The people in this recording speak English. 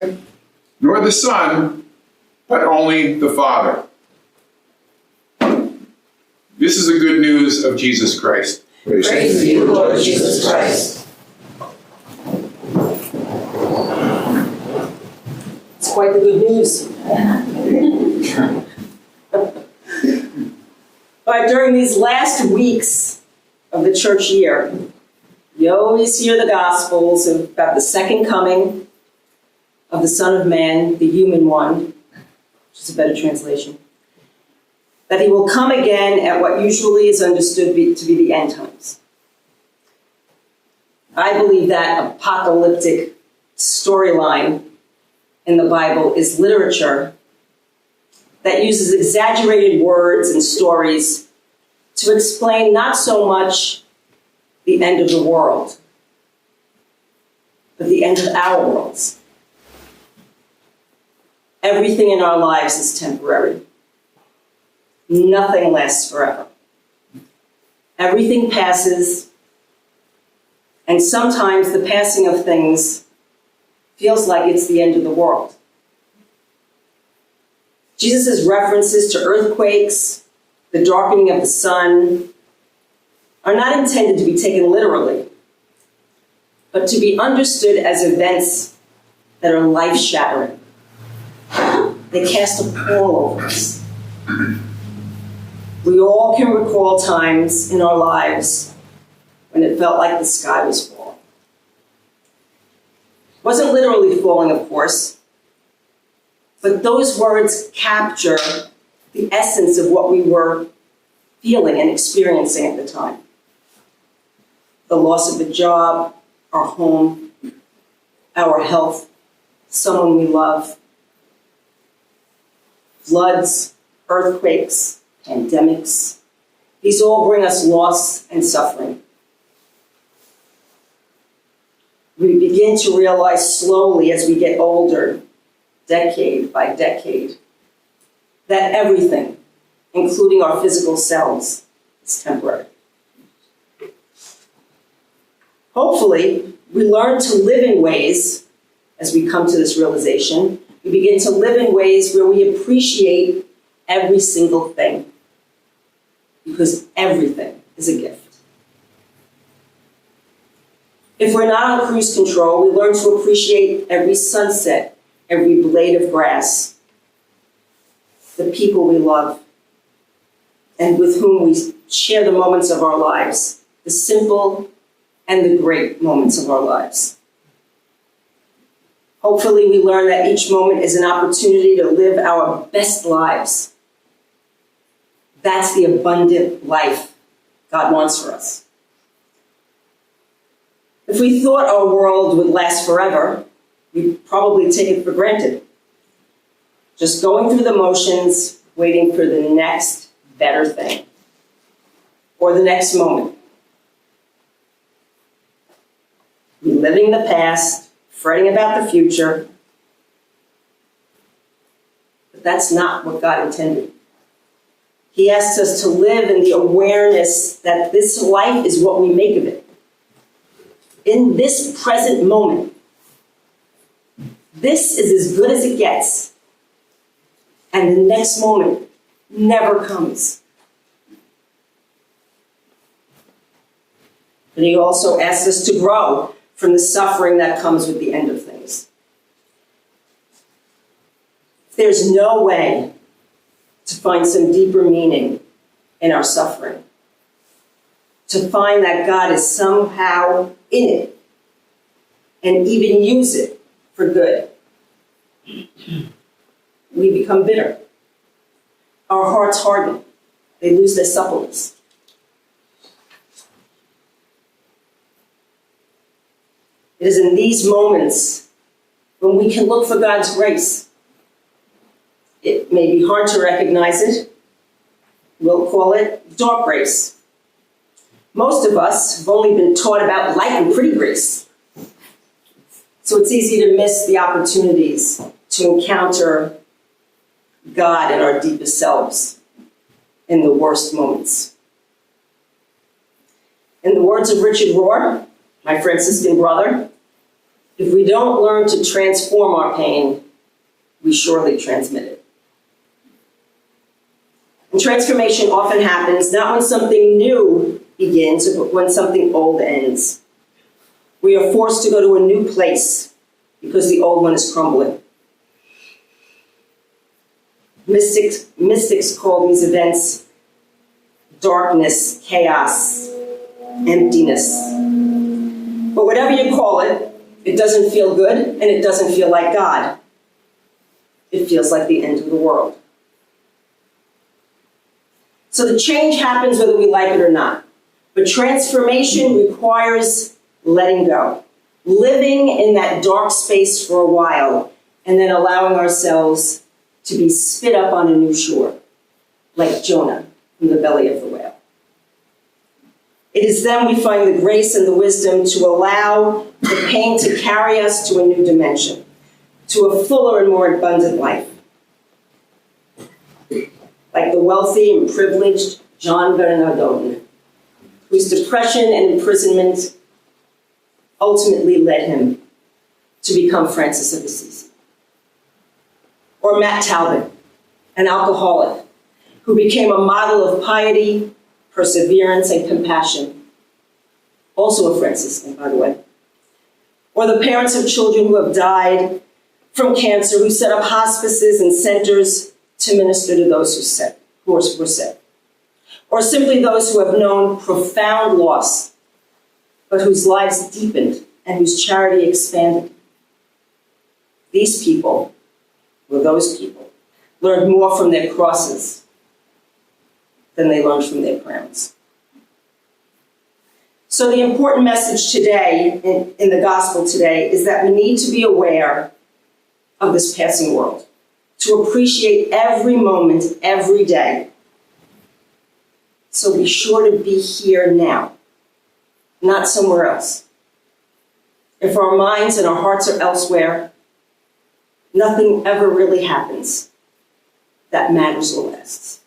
nor the Son, but only the Father. This is the good news of Jesus Christ. Praise to you, Lord Jesus Christ. It's quite the good news. But during these last weeks of the church year, you always hear the Gospels about the second coming of the Son of Man, the human one, which is a better translation, that he will come again at what usually is understood to be the end times. I believe that apocalyptic storyline in the Bible is literature that uses exaggerated words and stories to explain not so much the end of the world, but the end of our worlds. Everything in our lives is temporary. Nothing lasts forever. Everything passes, and sometimes the passing of things feels like it's the end of the world. Jesus' references to earthquakes, the darkening of the sun, are not intended to be taken literally, but to be understood as events that are life-shattering. They cast a pall over us. We all can recall times in our lives when it felt like the sky was falling. It wasn't literally falling, of course, but those words capture the essence of what we were feeling and experiencing at the time. The loss of a job, our home, our health, someone we love, floods, earthquakes, pandemics. These all bring us loss and suffering. We begin to realize slowly as we get older, decade by decade, that everything, including our physical selves, is temporary. Hopefully, we learn to live in ways, as we come to this realization, we begin to live in ways where we appreciate every single thing, because everything is a gift. If we're not on cruise control, we learn to appreciate every sunset, every blade of grass, the people we love, and with whom we share the moments of our lives, the simple and the great moments of our lives. Hopefully, we learn that each moment is an opportunity to live our best lives. That's the abundant life God wants for us. If we thought our world would last forever, we'd probably take it for granted. Just going through the motions, waiting for the next better thing, or the next moment. Reliving the past, fretting about the future. But that's not what God intended. He asks us to live in the awareness that this life is what we make of it. In this present moment, this is as good as it gets. And the next moment never comes. And he also asks us to grow from the suffering that comes with the end of things. There's no way to find some deeper meaning in our suffering, to find that God is somehow in it and even use it for good. We become bitter. Our hearts harden. They lose their suppleness. It is in these moments when we can look for God's grace. It may be hard to recognize it. We'll call it dark grace. Most of us have only been taught about light and pretty grace. So it's easy to miss the opportunities to encounter God in our deepest selves in the worst moments. In the words of Richard Rohr, my Franciscan brother, If we don't learn to transform our pain, we surely transmit it. And transformation often happens not when something new begins, but when something old ends. We are forced to go to a new place because the old one is crumbling. Mystics call these events darkness, chaos, emptiness. But whatever you call it, it doesn't feel good and it doesn't feel like God. It feels like the end of the world. So the change happens whether we like it or not. But transformation requires letting go, living in that dark space for a while, and then allowing ourselves to be spit up on a new shore, like Jonah from the belly of the whale. It is then we find the grace and the wisdom to allow the pain to carry us to a new dimension, to a fuller and more abundant life. Like the wealthy and privileged John Bernardone, whose depression and imprisonment ultimately led him to become Francis of Assisi. Or Matt Talbot, an alcoholic, who became a model of piety, perseverance, and compassion. Also a Franciscan, by the way. Or the parents of children who have died from cancer, who set up hospices and centers to minister to those who were sick. Or simply those who have known profound loss, but whose lives deepened and whose charity expanded. These people, or those people, learned more from their crosses than they learned from their crowns. So the important message today, in the gospel today, is that we need to be aware of this passing world, to appreciate every moment, every day. So be sure to be here now, not somewhere else. If our minds and our hearts are elsewhere, nothing ever really happens that matters or lasts.